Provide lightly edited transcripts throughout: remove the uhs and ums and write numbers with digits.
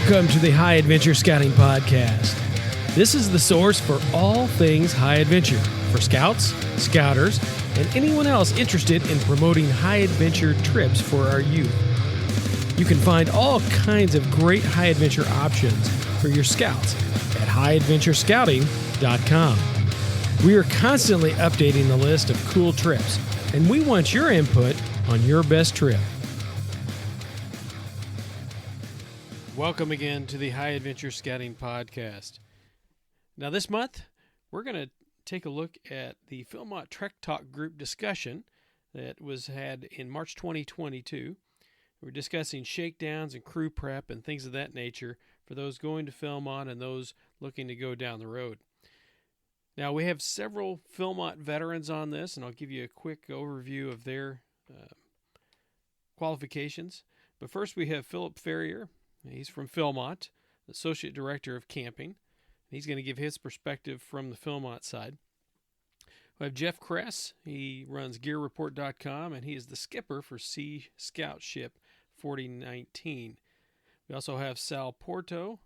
Welcome to the High Adventure Scouting Podcast. This is the source for all things high adventure for scouts, scouters, and anyone else interested in promoting high adventure trips for our youth. You can find all kinds of great high adventure options for your scouts at highadventurescouting.com. We are constantly updating the list of cool trips, and we want your input on your best trip. Welcome again to the High Adventure Scouting Podcast. Now this month, we're going to take a look at the Philmont Trek Talk group discussion that was had in March 2022. We're discussing shakedowns and crew prep and things of that nature for those going to Philmont and those looking to go down the road. Now we have several Philmont veterans on this, and I'll give you a quick overview of their qualifications. But first we have Philip Ferrier. He's from Philmont, Associate Director of Camping. He's going to give his perspective from the Philmont side. We have Jeff Kress. He runs GearReport.com, and he is the skipper for Sea Scout Ship 4019. We also have Sal Porto,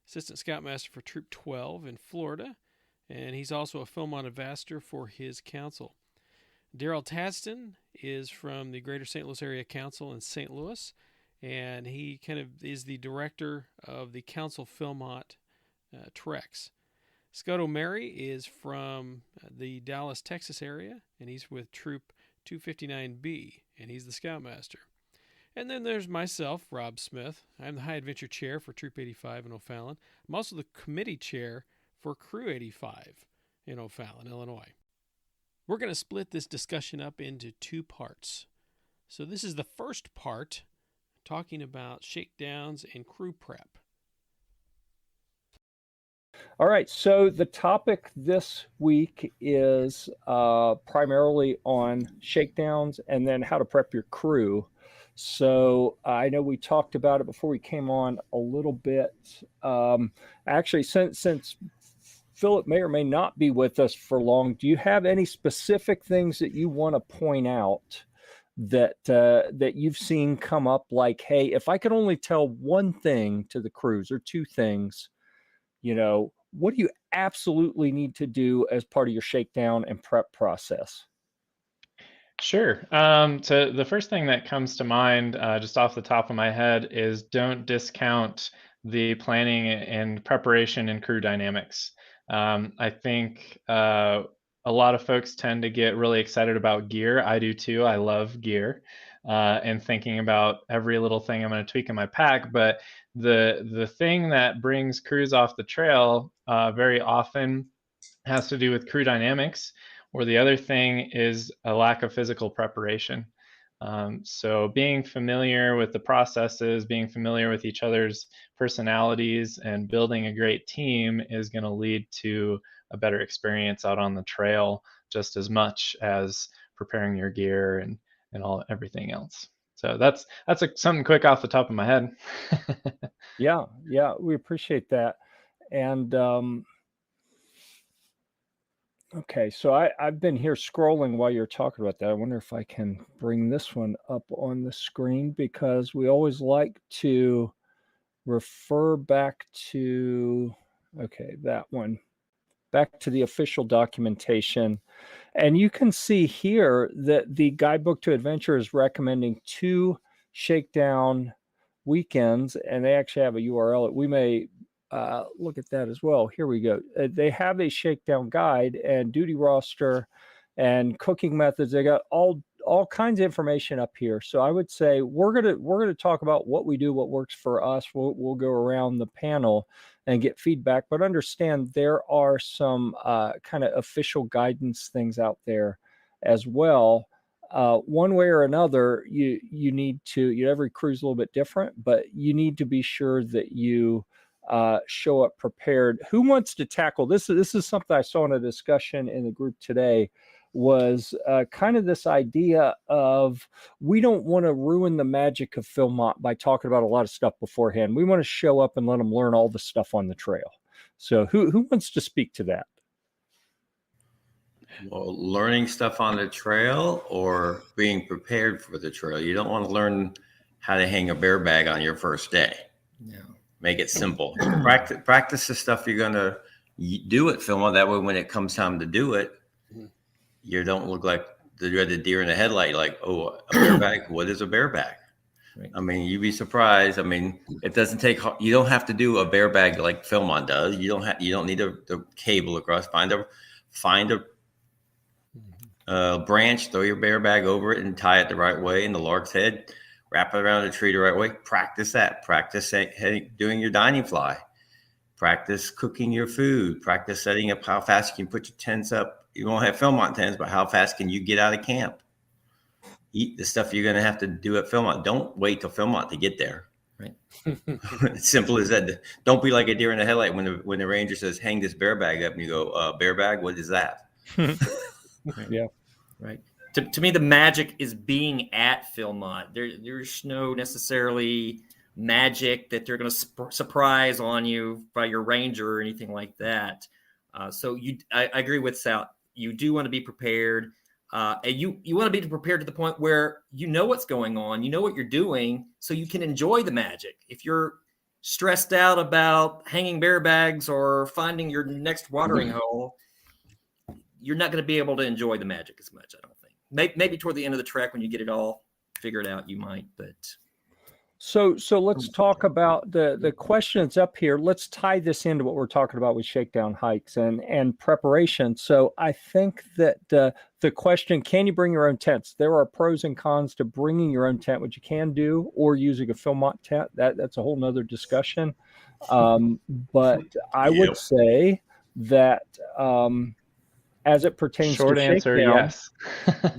Assistant Scoutmaster for Troop 12 in Florida, and he's also a Philmont Ambassador for his council. Daryl Tadston is from the Greater St. Louis Area Council in St. Louis, and he kind of is the director of the Council Philmont Treks. Scott O'Mary is from the Dallas, Texas area, and he's with Troop 259B, and he's the Scoutmaster. And then there's myself, Rob Smith. I'm the High Adventure Chair for Troop 85 in O'Fallon. I'm also the Committee Chair for Crew 85 in O'Fallon, Illinois. We're going to split this discussion up into two parts. So this is the first part, talking about shakedowns and crew prep. All right, so the topic this week is primarily on shakedowns and then how to prep your crew. So I know we talked about it before we came on a little bit. Actually, since Philip may or may not be with us for long, do you have any specific things that you want to point out that you've seen come up, like, hey, if I could only tell one thing to the crews or two things, you know, what do you absolutely need to do as part of your shakedown and prep process? Sure. So the first thing that comes to mind, just off the top of my head, is don't discount the planning and preparation and crew dynamics. I think a lot of folks tend to get really excited about gear. I do too. I love gear and thinking about every little thing I'm going to tweak in my pack. But the thing that brings crews off the trail very often has to do with crew dynamics, or the other thing is a lack of physical preparation. So being familiar with the processes, being familiar with each other's personalities, and building a great team is going to lead to a better experience out on the trail, just as much as preparing your gear and everything else. So that's something quick off the top of my head. Yeah, we appreciate that. And okay, so I've been here scrolling while you're talking about that. I wonder if I can bring this one up on the screen, because we always like to refer back to, okay, that one, back to the official documentation. And you can see here that the Guidebook to Adventure is recommending 2 shakedown weekends, and they actually have a URL. We may look at that as well. Here we go. They have a shakedown guide and duty roster and cooking methods. They got all kinds of information up here. So I would say we're gonna talk about what we do, what works for us. We'll go around the panel and get feedback, but understand there are some kind of official guidance things out there as well. One way or another, you need to, every crew's a little bit different, but you need to be sure that you show up prepared. Who wants to tackle this? This is something I saw in a discussion in the group today, was kind of this idea of, we don't want to ruin the magic of Philmont by talking about a lot of stuff beforehand. We want to show up and let them learn all the stuff on the trail. So who wants to speak to that? Well, learning stuff on the trail or being prepared for the trail. You don't want to learn how to hang a bear bag on your first day. No. Make it simple. Practice the stuff you're gonna do at Philmont. That way, when it comes time to do it, you don't look like the deer in the headlight. You're like, oh, a bear bag. What is a bear bag? Right. I mean, you'd be surprised. I mean, it doesn't take. You don't have to do a bear bag like Philmont does. You don't need the cable across. Find a branch, throw your bear bag over it, and tie it the right way in the lark's head. Wrap it around the tree the right way. Practice that. Practice doing your dining fly. Practice cooking your food. Practice setting up how fast you can put your tents up. You won't have Philmont tents, but how fast can you get out of camp? Eat the stuff you're going to have to do at Philmont. Don't wait till Philmont to get there. Right. It's simple as that. Don't be like a deer in the headlight when the ranger says, hang this bear bag up, and you go, bear bag? What is that? Yeah. Right. To me, the magic is being at Philmont. There's no necessarily magic that they're going to surprise on you by your ranger or anything like that. So I agree with Sal. You do want to be prepared. And you want to be prepared to the point where you know what's going on, you know what you're doing, so you can enjoy the magic. If you're stressed out about hanging bear bags or finding your next watering hole, you're not going to be able to enjoy the magic as much, I don't think. Maybe toward the end of the trek when you get it all figured out, you might, but... So let's talk about the questions up here. Let's tie this into what we're talking about with shakedown hikes and preparation. So I think that the question, can you bring your own tents? There are pros and cons to bringing your own tent, which you can do, or using a Philmont tent. That's a whole nother discussion. But I would say that as it pertains Short to answer, shakedown, yes.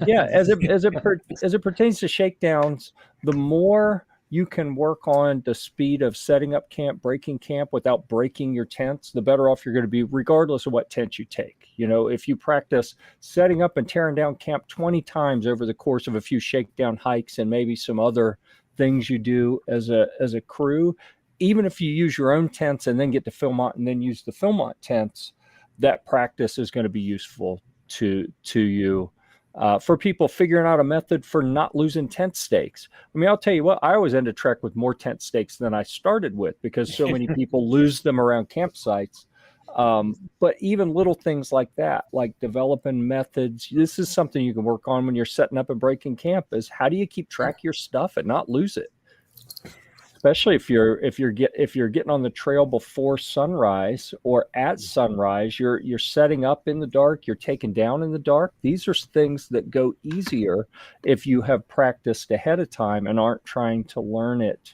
yeah, as it pertains to shakedowns, the more you can work on the speed of setting up camp, breaking camp without breaking your tents, the better off you're going to be, regardless of what tent you take. You know, if you practice setting up and tearing down camp 20 times over the course of a few shakedown hikes and maybe some other things you do as a crew, even if you use your own tents and then get to Philmont and then use the Philmont tents, that practice is going to be useful to you. For people figuring out a method for not losing tent stakes. I mean, I'll tell you what, I always end a trek with more tent stakes than I started with because so many people lose them around campsites. But even little things like that, like developing methods, this is something you can work on when you're setting up and breaking camp, is how do you keep track of your stuff and not lose it? Especially if you're getting on the trail before sunrise or at sunrise, you're setting up in the dark, you're taking down in the dark. These are things that go easier if you have practiced ahead of time and aren't trying to learn it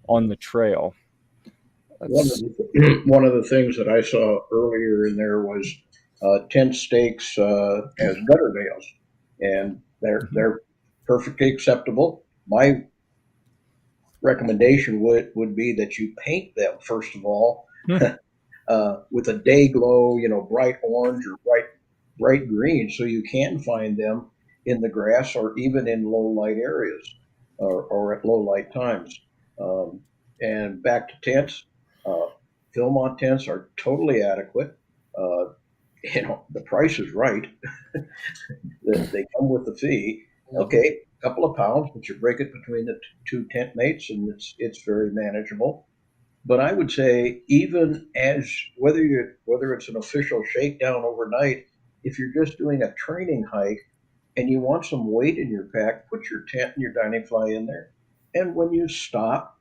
on the trail. One of the things that I saw earlier in there was tent stakes as gutter bales, and they're perfectly acceptable. My recommendation would be that you paint them first of all with a day glow, bright orange or bright green, so you can find them in the grass or even in low light areas or at low light times. And back to tents, Philmont tents are totally adequate. The price is right. They come with the fee. Okay, a couple of pounds, but you break it between the two tent mates, and it's very manageable. But I would say, even as whether it's an official shakedown overnight, if you're just doing a training hike and you want some weight in your pack, put your tent and your dining fly in there. And when you stop,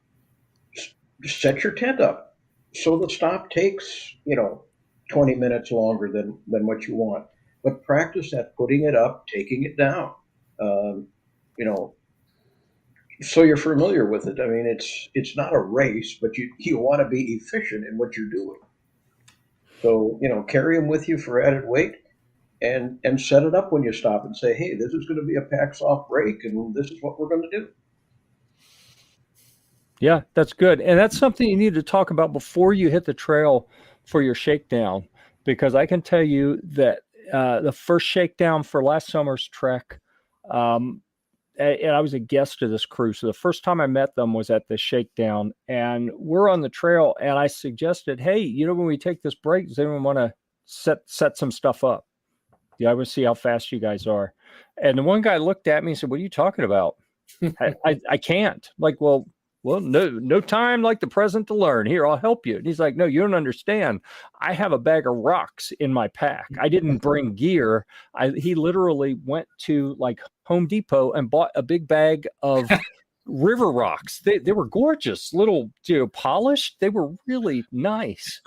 set your tent up. So the stop takes, 20 minutes longer than what you want. But practice at putting it up, taking it down. So you're familiar with it. I mean, it's not a race, but you want to be efficient in what you're doing. So, carry them with you for added weight and set it up when you stop and say, hey, this is going to be a pack soft break, and this is what we're going to do. Yeah, that's good. And that's something you need to talk about before you hit the trail for your shakedown, because I can tell you that the first shakedown for last summer's trek, and I was a guest of this crew. So the first time I met them was at the shakedown, and we're on the trail, and I suggested, hey, when we take this break, does anyone want to set some stuff up? Yeah, I want to see how fast you guys are. And the one guy looked at me and said, what are you talking about? I can't. Like, well, well, no time like the present to learn. Here, I'll help you. And he's like, no, you don't understand. I have a bag of rocks in my pack. I didn't bring gear. He literally went to like Home Depot and bought a big bag of river rocks. They were gorgeous, little, polished. They were really nice.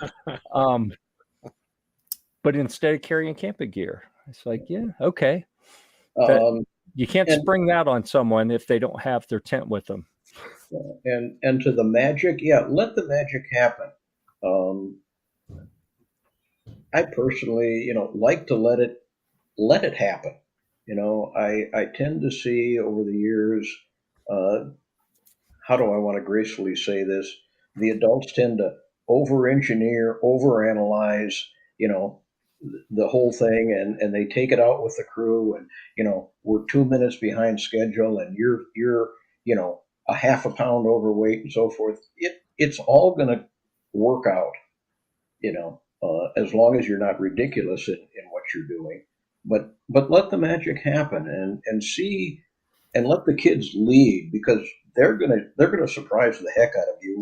But instead of carrying camping gear, it's like, yeah, okay. You can't spring that on someone if they don't have their tent with them. And to the magic, let the magic happen. I personally, like to let it happen. I tend to see over the years, how do I want to gracefully say this? The adults tend to over-engineer, over-analyze, the whole thing, and they take it out with the crew, and we're 2 minutes behind schedule, and you're a half a pound overweight and so forth. It's all going to work out, as long as you're not ridiculous in what you're doing. But let the magic happen, and see, and let the kids lead, because they're gonna surprise the heck out of you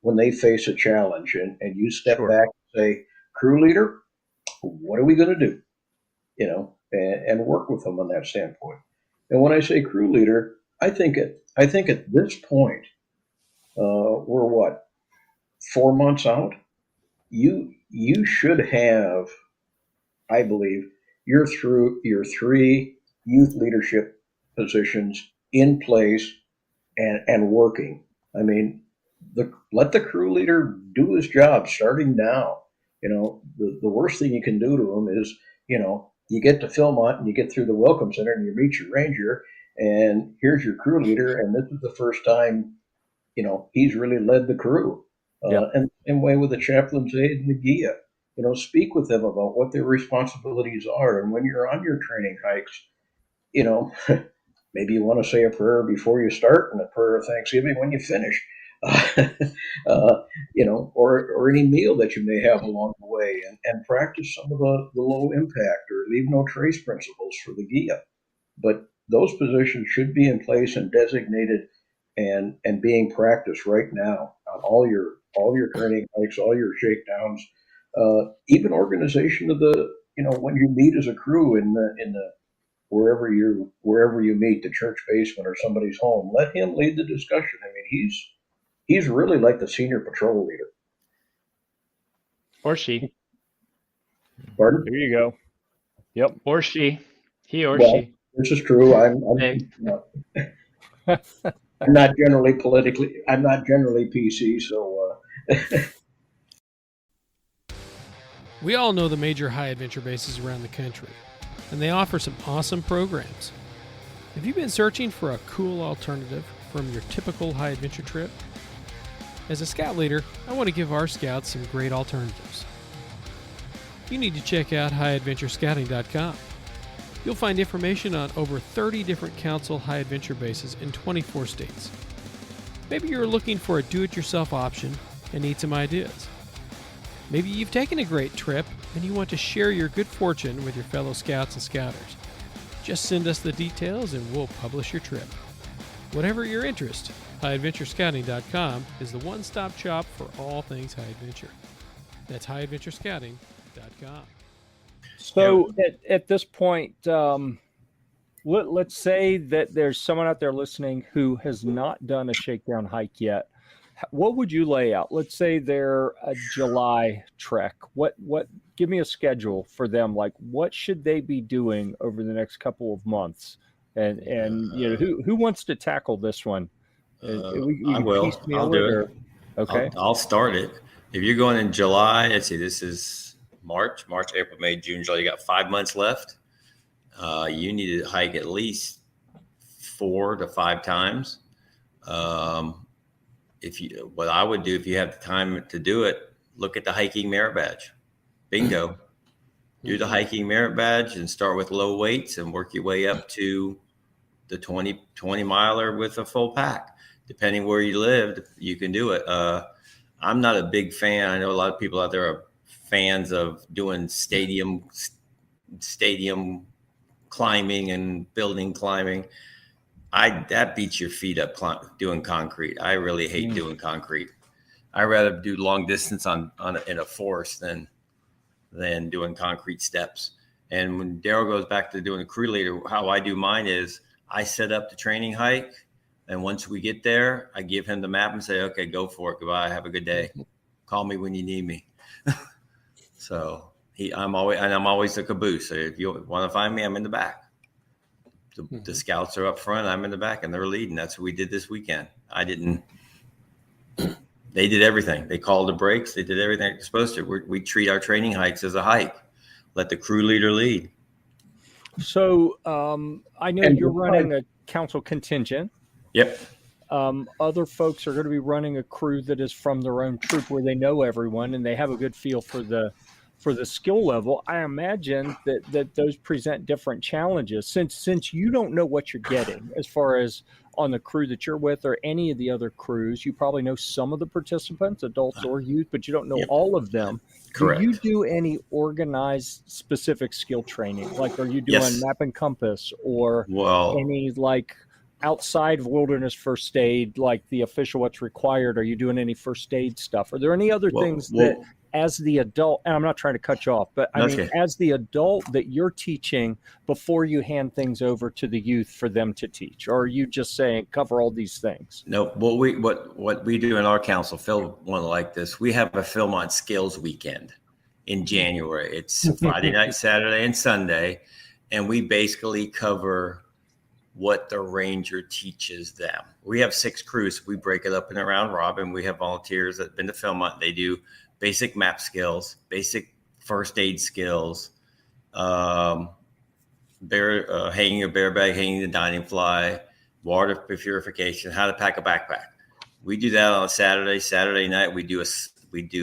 when they face a challenge, and you step back and say, crew leader, what are we going to do? And work with them on that standpoint. And when I say crew leader, I think at this point, we're 4 months out. You should have, I believe, your 3 youth leadership positions in place and working. I mean, let the crew leader do his job starting now. The worst thing you can do to them is, you get to Philmont and you get through the Welcome Center and you meet your ranger, and here's your crew leader, and this is the first time, he's really led the crew. And same way with the chaplain's aide and the GIA. Speak with them about what their responsibilities are, and when you're on your training hikes, maybe you want to say a prayer before you start and a prayer of thanksgiving when you finish. Or any meal that you may have along the way, and practice some of the low impact or leave no trace principles for the GIA. But those positions should be in place and designated and being practiced right now on all your training hikes, all your shakedowns, even organization of the, when you meet as a crew in the wherever you meet, the church basement or somebody's home, let him lead the discussion. I mean, he's really like the senior patrol leader. Or she. Pardon? There you go. Yep. Or she. He or she. This is true. I'm not generally PC, so. We all know the major high adventure bases around the country, and they offer some awesome programs. Have you been searching for a cool alternative from your typical high adventure trip? As a scout leader, I want to give our scouts some great alternatives. You need to check out highadventurescouting.com. You'll find information on over 30 different council high adventure bases in 24 states. Maybe you're looking for a do-it-yourself option and need some ideas. Maybe you've taken a great trip and you want to share your good fortune with your fellow scouts and scouters. Just send us the details and we'll publish your trip. Whatever your interest, highadventurescouting.com is the one-stop shop for all things high adventure. That's highadventurescouting.com. So at this point, let's say that there's someone out there listening who has not done a shakedown hike yet. What would you lay out? Let's say they're a July trek. What? Give me a schedule for them. Like, what should they be doing over the next couple of months? And who wants to tackle this one? I will. I'll do it. Okay. I'll start it. If you're going in July, let's see, this is March, April, May, June, July. You got 5 months left. You need to hike at least 4 to 5 times. What I would do if you have the time to do it, look at the hiking merit badge. Bingo. Do the hiking merit badge and start with low weights and work your way up to the 20 miler with a full pack. Depending where you live, you can do it. I'm not a big fan. I know a lot of people out there are fans of doing stadium climbing and building climbing. that beats your feet up doing concrete. I really hate doing concrete. I rather do long distance in a forest than doing concrete steps. And when Daryl goes back to doing the crew leader, how I do mine is I set up the training hike. And once we get there, I give him the map and say, okay, go for it. Goodbye. Have a good day. Call me when you need me. So I'm always the caboose. So if you want to find me, I'm in the back. The scouts are up front. I'm in the back and they're leading. That's what we did this weekend. They did everything. They called the breaks. They did everything they're supposed to. We treat our training hikes as a hike. Let the crew leader lead. So I know you're running a council contingent. Yep. Other folks are going to be running a crew that is from their own troop where they know everyone and they have a good feel for the skill level. I imagine that those present different challenges since you don't know what you're getting as far as on the crew that you're with or any of the other crews. You probably know some of the participants, adults or youth, but you don't know all of them. Correct. Do you do any organized specific skill training? Like, are you doing map and compass or any like outside of wilderness first aid, like the official what's required? Are you doing any first aid stuff? Are there any other things that as the adult, and I'm not trying to cut you off, but I mean, as the adult that you're teaching before you hand things over to the youth for them to teach? Or are you just saying cover all these things? No, what we do in our council, Phil won't like this. We have a Philmont Skills Weekend in January. It's Friday night, Saturday, and Sunday. And we basically cover what the ranger teaches them. We have 6 crews. We break it up in a round robin. We have volunteers that have been to Philmont. They do basic map skills, basic first aid skills, hanging a bear bag, hanging the dining fly, water purification, how to pack a backpack. We do that on a Saturday. Saturday night, we do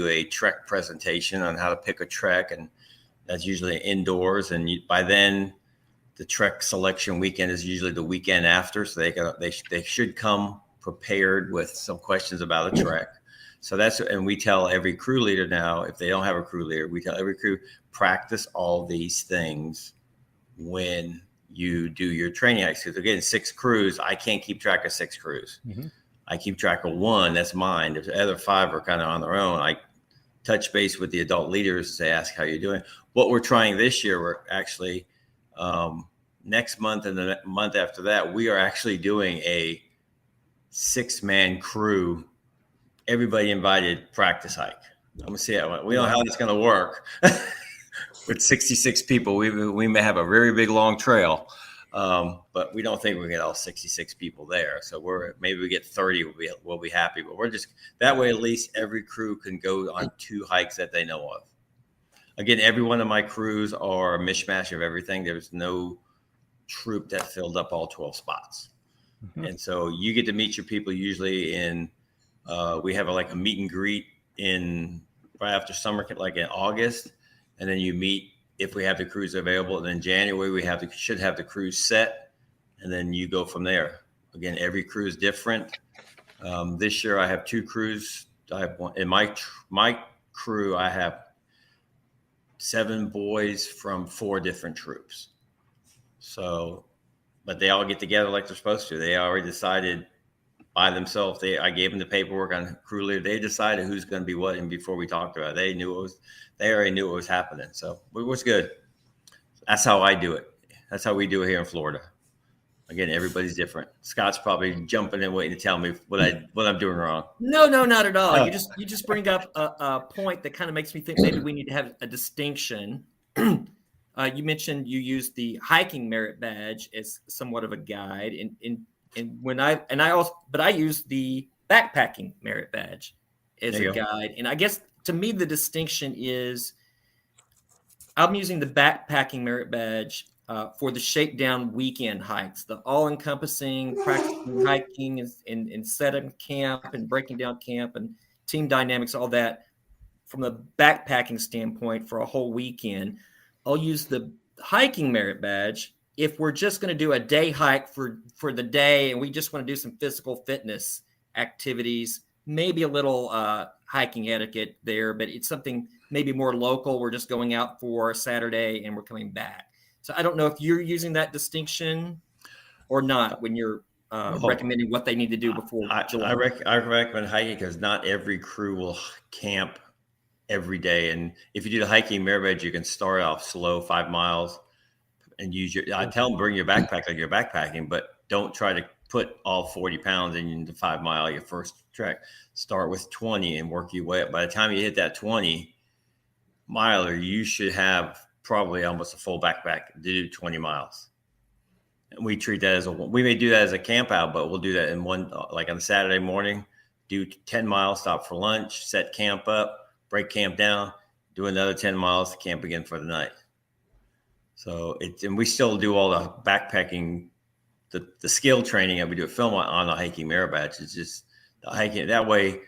a trek presentation on how to pick a trek, and that's usually indoors. And by then, the trek selection weekend is usually the weekend after, so they should come prepared with some questions about a trek. So and we tell every crew leader now, if they don't have a crew leader, we tell every crew, practice all these things when you do your training hikes. Because again, 6 crews, I can't keep track of 6 crews. Mm-hmm. I keep track of 1, that's mine. The other 5 are kind of on their own. I touch base with the adult leaders to ask how you're doing. What we're trying this year, we're actually next month and the month after that, we are actually doing a 6-man crew, everybody invited practice hike. I'm gonna see how we don't know how it's gonna work. With 66 people, we may have a very big long trail, but we don't think we get all 66 people there. So maybe we get 30. We'll be happy. But we're just that way. At least every crew can go on 2 hikes that they know of. Again, every one of my crews are a mishmash of everything. There's no troop that filled up all 12 spots, and so you get to meet your people usually in. We have a meet and greet right after summer, like in August, and then you meet if we have the crews available. And then January we should have the crews set, and then you go from there. Again, every crew is different. This year I have 2 crews. I have one in my crew. I have 7 boys from 4 different troops. So, but they all get together like they're supposed to. They already decided by themselves. I gave them the paperwork on crew leader. They decided who's going to be what, and before we talked about it, they already knew what was happening. So it was good. That's how I do it. That's how we do it here in Florida. Again, everybody's different. Scott's probably jumping and waiting to tell me what I'm doing wrong. No, not at all. You just bring up a point that kind of makes me think maybe we need to have a distinction. You mentioned you use the hiking merit badge as somewhat of a guide, but I use the backpacking merit badge as a guide. And I guess to me the distinction is I'm using the backpacking merit badge for the Shakedown weekend hikes, the all-encompassing practicing hiking and setting camp and breaking down camp and team dynamics, all that from the backpacking standpoint for a whole weekend. I'll use the hiking merit badge if we're just going to do a day hike for the day and we just want to do some physical fitness activities, maybe a little hiking etiquette there, but it's something maybe more local. We're just going out for a Saturday and we're coming back. So I don't know if you're using that distinction or not when you're recommending what they need to do before July? I recommend hiking because not every crew will camp every day. And if you do the hiking mirror badge, you can start off slow, 5 miles, and I tell them bring your backpack like you're backpacking, but don't try to put all 40 pounds into 5 mile your first trek. Start with 20 and work your way up. By the time you hit that 20 miler, you should have probably almost a full backpack to do 20 miles. And we treat that we may do that as a camp out, but we'll do that in one, like on Saturday morning, do 10 miles, stop for lunch, set camp up, break camp down, do another 10 miles to camp again for the night. So and we still do all the backpacking, the skill training that we do at Philmont on the hiking merit badge. It's just the hiking. That way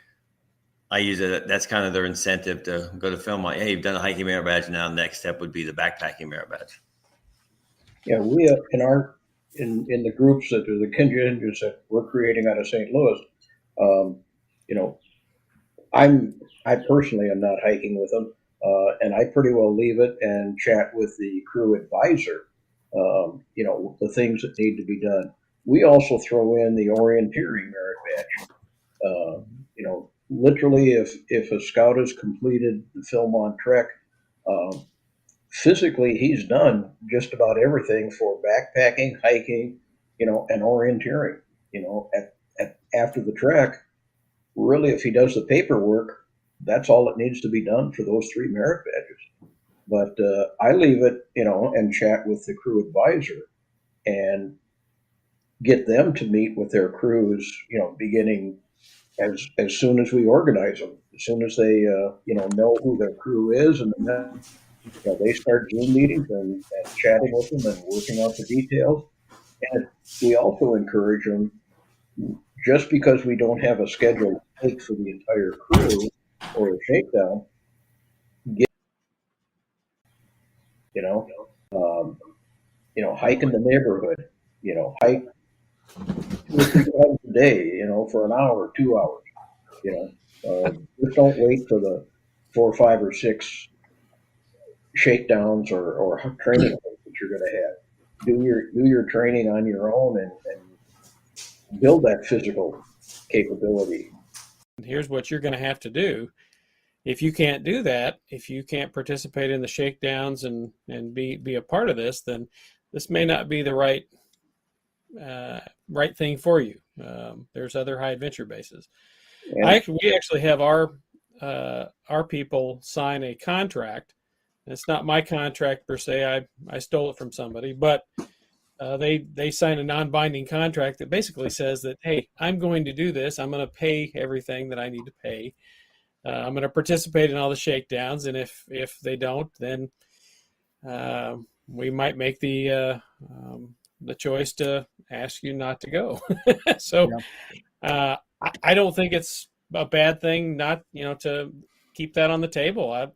I use it. That's kind of their incentive to go to Philmont. Hey, you've done a hiking merit badge. Now the next step would be the backpacking merit badge. Yeah, we in the groups that are the contingents that we're creating out of St. Louis, I personally am not hiking with them, and I pretty well leave it and chat with the crew advisor. The things that need to be done. We also throw in the orienteering merit badge. Literally, if a scout has completed the Philmont trek, physically he's done just about everything for backpacking, hiking, and orienteering. After the trek, really, if he does the paperwork, that's all that needs to be done for those 3 merit badges. But I leave it, and chat with the crew advisor and get them to meet with their crews, beginning as soon as we organize them, as soon as they, know who their crew is, and then they start Zoom meetings and chatting with them and working out the details. And we also encourage them, just because we don't have a scheduled hike for the entire crew or a shakedown, hike in the neighborhood, hike 2 or 3 times a day, for an hour, 2 hours, just don't wait for the 4, 5, or 6 shakedowns or training that you're going to have. Do your training on your own and build that physical capability. Here's what you're going to have to do. If you can't do that, if you can't participate in the shakedowns and be a part of this, then this may not be the right thing for you. There's other high adventure bases. Yeah. We actually have our people sign a contract. It's not my contract per se. I stole it from somebody, but they sign a non-binding contract that basically says that, hey, I'm going to do this. I'm going to pay everything that I need to pay. I'm going to participate in all the shakedowns, and if they don't, then we might make the choice to ask you not to go. So yeah. I don't think it's a bad thing not to keep that on the table.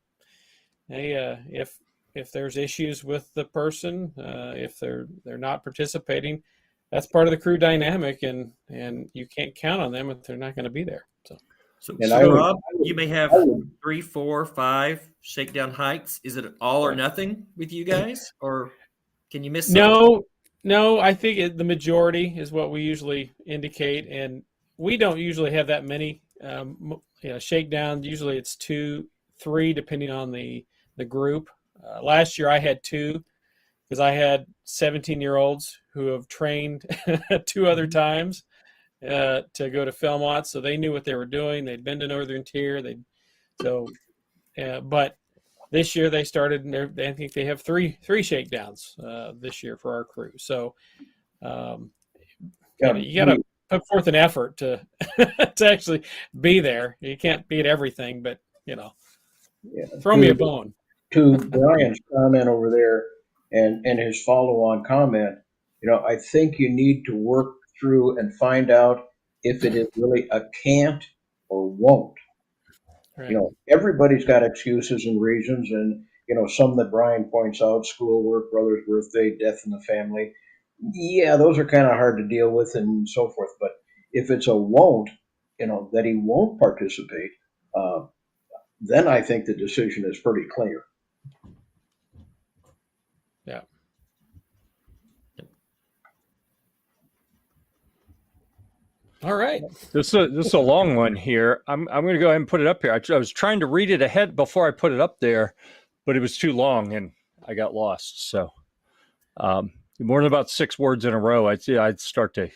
If there's issues with the person, if they're not participating, that's part of the crew dynamic, and you can't count on them if they're not going to be there. So Rob, you may have 3, 4, 5 shakedown hikes. Is it all or nothing with you guys, or can you miss something? No. I think the majority is what we usually indicate, and we don't usually have that many shakedowns. Usually it's 2, 3, depending on the group. Last year I had 2 because I had 17-year-olds who have trained 2 other times to go to Philmont, so they knew what they were doing. They'd been to Northern Tier. But this year they started, and I think they have 3 shakedowns this year for our crew. So you got to put forth an effort to to actually be there. You can't beat everything, but throw me a bone. To Brian's comment over there and his follow-on comment, I think you need to work through and find out if it is really a can't or won't. Right. Everybody's got excuses and reasons, and some that Brian points out: schoolwork, brother's birthday, death in the family. Yeah, those are kind of hard to deal with and so forth. But if it's a won't, that he won't participate, then I think the decision is pretty clear. Yeah. All right. This is a long one here. I'm going to go ahead and put it up here. I was trying to read it ahead before I put it up there, but it was too long and I got lost. So more than about 6 words in a row, you start to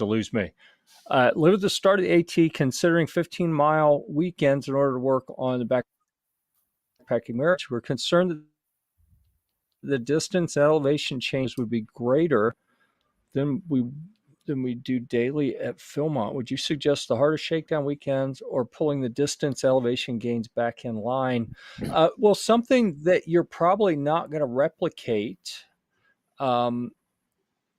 lose me. Live at the start of the AT, considering 15-mile weekends in order to work on the backpacking marriage. We're concerned that the distance elevation change would be greater than we do daily at Philmont. Would you suggest the harder shakedown weekends or pulling the distance elevation gains back in line? Well, something that you're probably not going to replicate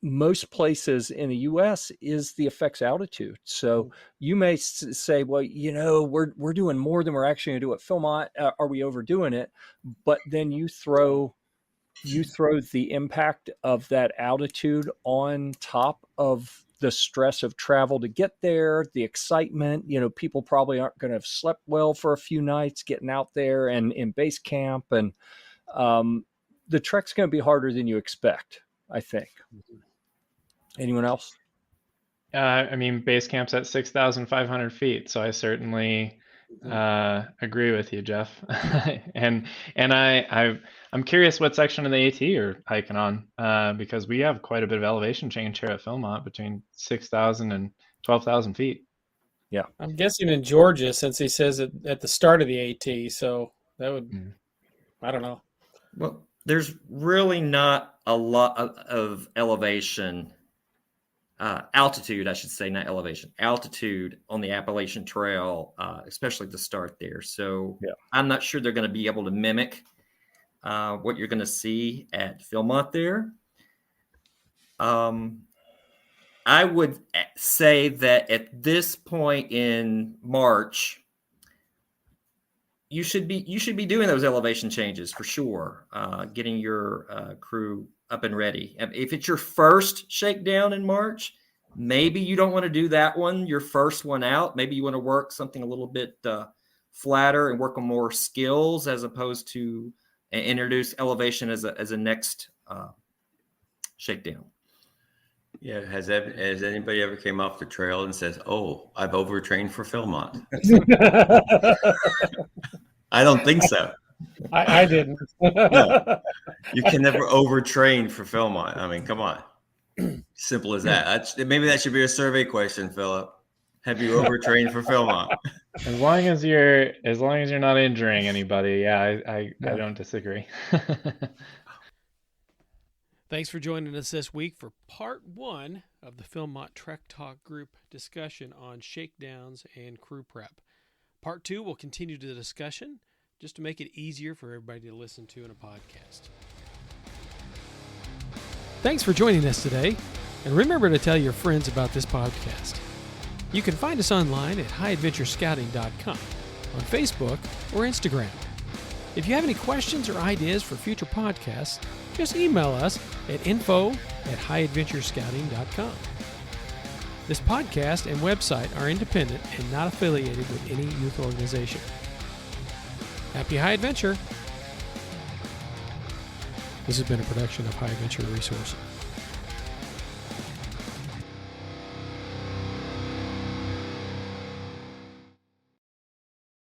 most places in the U.S. is the effects altitude. So you may say, well, we're doing more than we're actually going to do at Philmont. Are we overdoing it? But then you throw the impact of that altitude on top of the stress of travel to get there, the excitement. People probably aren't going to have slept well for a few nights getting out there and in base camp. And the trek's going to be harder than you expect, I think. Anyone else? Base camp's at 6,500 feet. So I certainly agree with you, Jeff. and I'm curious what section of the AT you're hiking on, because we have quite a bit of elevation change here at Philmont between 6,000 and 12,000 feet. Yeah. I'm guessing in Georgia, since he says it at the start of the AT. So that would, I don't know. Well, there's really not a lot of elevation, altitude, I should say, not elevation, altitude on the Appalachian Trail, especially to start there. So I'm not sure they're going to be able to mimic what you're going to see at Philmont there. I would say that at this point in March, you should be doing those elevation changes for sure, getting your crew up and ready. If it's your first shakedown in March, maybe you don't want to do that one, your first one out. Maybe you want to work something a little bit flatter and work on more skills as opposed to introduce elevation as a next shakedown. Yeah, has anybody ever came off the trail and says, "Oh, I've overtrained for Philmont"? I don't think so. I didn't. No, you can never overtrain for Philmont. I mean, come on. Simple as that. Maybe that should be a survey question, Philip. Have you overtrained for Philmont? As long as you're not injuring anybody, I don't disagree. Thanks for joining us this week for part 1 of the Philmont Trek Talk group discussion on shakedowns and crew prep. Part 2 will continue the discussion just to make it easier for everybody to listen to in a podcast. Thanks for joining us today, and remember to tell your friends about this podcast. You can find us online at highadventurescouting.com, on Facebook or Instagram. If you have any questions or ideas for future podcasts, just email us at info@highadventurescouting.com. This podcast and website are independent and not affiliated with any youth organization. Happy high adventure! This has been a production of High Adventure Resources.